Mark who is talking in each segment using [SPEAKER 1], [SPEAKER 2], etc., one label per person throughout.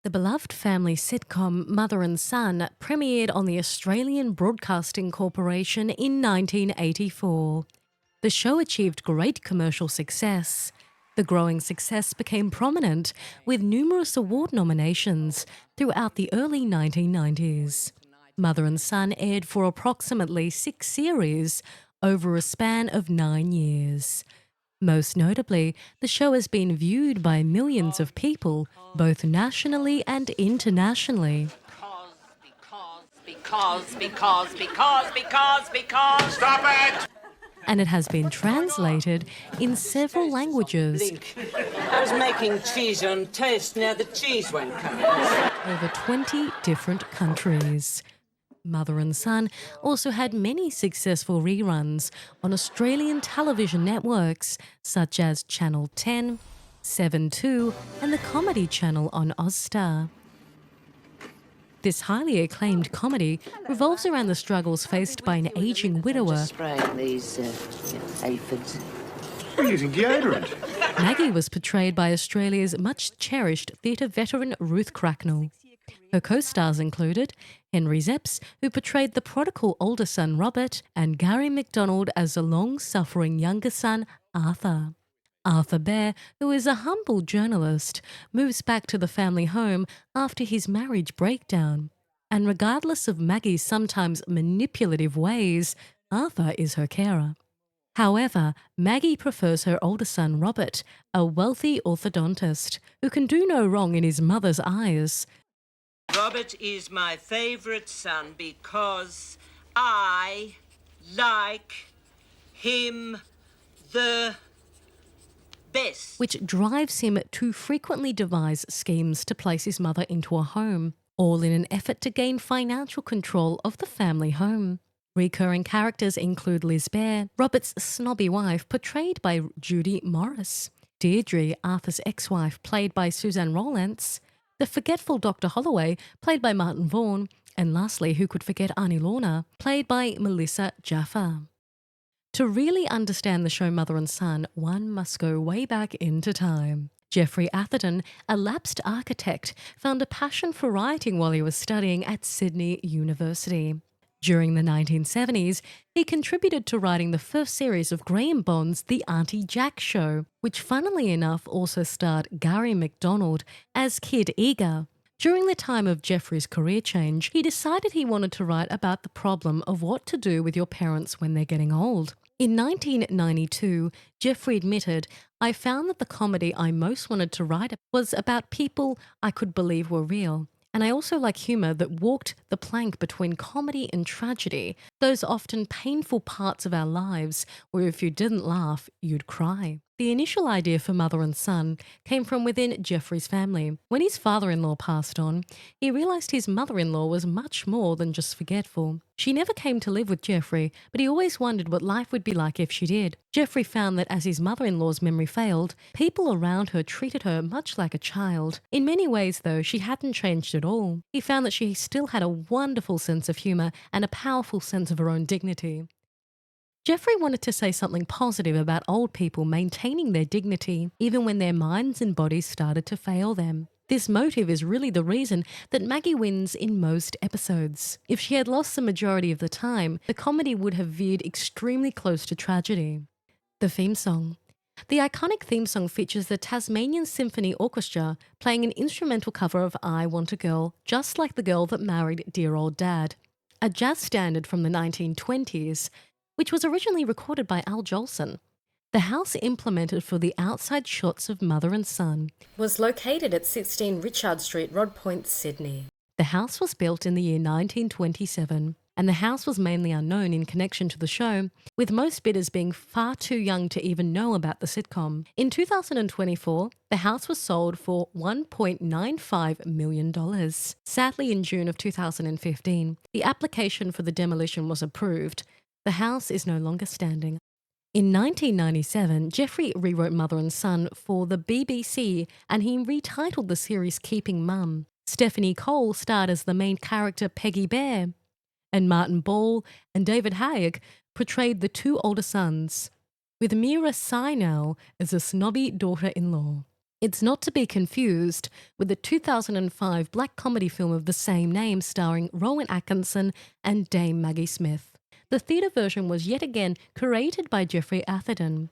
[SPEAKER 1] The beloved family sitcom Mother and Son premiered on the Australian Broadcasting Corporation in 1984. The show achieved great commercial success. The growing success became prominent with numerous award nominations throughout the early 1990s. Mother and Son aired for approximately 6 series over a span of 9 years. Most notably, the show has been viewed by millions of people, both nationally and internationally.
[SPEAKER 2] Because. Stop it!
[SPEAKER 1] And it has been translated in several languages,
[SPEAKER 3] Link. I was making cheese on toast, now the cheese won't come.
[SPEAKER 1] over 20 different countries. Mother and Son also had many successful reruns on Australian television networks such as Channel 10, 7 2 and the Comedy Channel on Ozstar. This highly acclaimed comedy revolves around the struggles faced by an ageing widower.
[SPEAKER 3] Spraying these aphids.
[SPEAKER 2] We're using deodorant.
[SPEAKER 1] Maggie was portrayed by Australia's much-cherished theatre veteran Ruth Cracknell. Her co-stars included Henry Zepps, who portrayed the prodigal older son Robert, and Gary McDonald as the long-suffering younger son Arthur. Arthur Bear, who is a humble journalist, moves back to the family home after his marriage breakdown. And regardless of Maggie's sometimes manipulative ways, Arthur is her carer. However, Maggie prefers her older son Robert, a wealthy orthodontist who can do no wrong in his mother's eyes.
[SPEAKER 3] Robert is my favourite son because I like him the best.
[SPEAKER 1] Which drives him to frequently devise schemes to place his mother into a home, all in an effort to gain financial control of the family home. Recurring characters include Liz Bear, Robert's snobby wife portrayed by Judy Morris, Deirdre, Arthur's ex-wife played by Suzanne Rowlance, the forgetful Dr. Holloway played by Martin Vaughan, and lastly, who could forget Arnie Lorna, played by Melissa Jaffa. To really understand the show Mother and Son, one must go way back into time. Geoffrey Atherden, a lapsed architect, found a passion for writing while he was studying at Sydney University. During the 1970s, he contributed to writing the first series of Graham Bond's The Auntie Jack Show, which funnily enough also starred Gary McDonald as Kid Eager. During the time of Geoffrey's career change, he decided he wanted to write about the problem of what to do with your parents when they're getting old. In 1992, Geoffrey admitted, "I found that the comedy I most wanted to write was about people I could believe were real. And I also like humour that walked the plank between comedy and tragedy, those often painful parts of our lives where if you didn't laugh, you'd cry." The initial idea for Mother and Son came from within Geoffrey's family. When his father-in-law passed on, he realised his mother-in-law was much more than just forgetful. She never came to live with Geoffrey, but he always wondered what life would be like if she did. Geoffrey found that as his mother-in-law's memory failed, people around her treated her much like a child. In many ways, though, she hadn't changed at all. He found that she still had a wonderful sense of humour and a powerful sense of her own dignity. Geoffrey wanted to say something positive about old people maintaining their dignity, even when their minds and bodies started to fail them. This motive is really the reason that Maggie wins in most episodes. If she had lost the majority of the time, the comedy would have veered extremely close to tragedy. The theme song. The iconic theme song features the Tasmanian Symphony Orchestra playing an instrumental cover of I Want a Girl, Just Like the Girl That Married Dear Old Dad, a jazz standard from the 1920s, which was originally recorded by Al Jolson. The house implemented for the outside shots of Mother and Son was located at 16 Richard Street, Rod Point, Sydney. The house was built in the year 1927, and the house was mainly unknown in connection to the show, with most bidders being far too young to even know about the sitcom. In 2024, the house was sold for $1.95 million. Sadly, in June of 2015, the application for the demolition was approved. The house is no longer standing. In 1997, Geoffrey rewrote Mother and Son for the BBC and he retitled the series Keeping Mum. Stephanie Cole starred as the main character Peggy Bear, and Martin Ball and David Hayek portrayed the two older sons, with Mira Sinal as a snobby daughter-in-law. It's not to be confused with the 2005 black comedy film of the same name starring Rowan Atkinson and Dame Maggie Smith. The theatre version was yet again created by Geoffrey Atherden,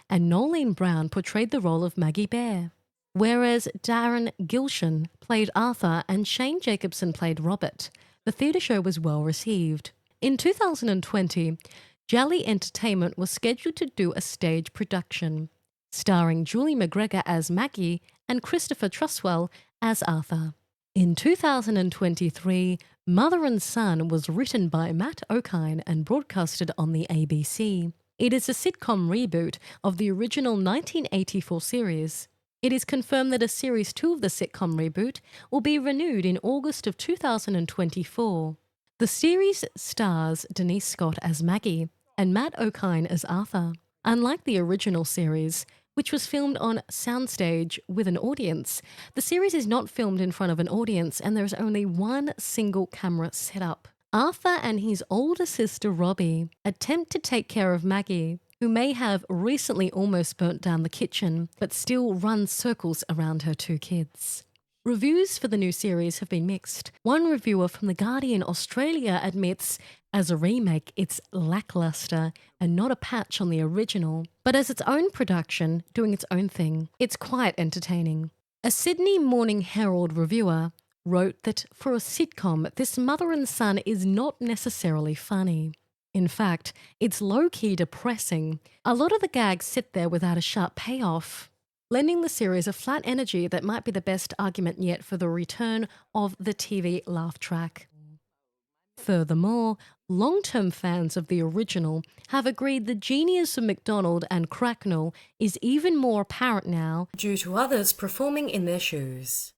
[SPEAKER 1] and Nolene Brown portrayed the role of Maggie Bear, whereas Darren Gilshan played Arthur and Shane Jacobson played Robert. The theatre show was well received. In 2020, Jolly Entertainment was scheduled to do a stage production, starring Julie McGregor as Maggie and Christopher Trustwell as Arthur. In 2023, Mother and Son was written by Matt Okine and broadcasted on the ABC. It is a sitcom reboot of the original 1984 series. It is confirmed that a Series 2 of the sitcom reboot will be renewed in August of 2024. The series stars Denise Scott as Maggie and Matt Okine as Arthur. Unlike the original series, which was filmed on soundstage with an audience, the series is not filmed in front of an audience and there is only one single camera setup. Arthur and his older sister Robbie attempt to take care of Maggie, who may have recently almost burnt down the kitchen, but still runs circles around her two kids. Reviews for the new series have been mixed. One reviewer from The Guardian Australia admits, as a remake, it's lackluster and not a patch on the original, but as its own production, doing its own thing, it's quite entertaining. A Sydney Morning Herald reviewer wrote that for a sitcom, this Mother and Son is not necessarily funny. In fact, it's low-key depressing. A lot of the gags sit there without a sharp payoff, lending the series a flat energy that might be the best argument yet for the return of the TV laugh track. Furthermore, long-term fans of the original have agreed the genius of MacDonald and Cracknell is even more apparent now due to others performing in their shoes.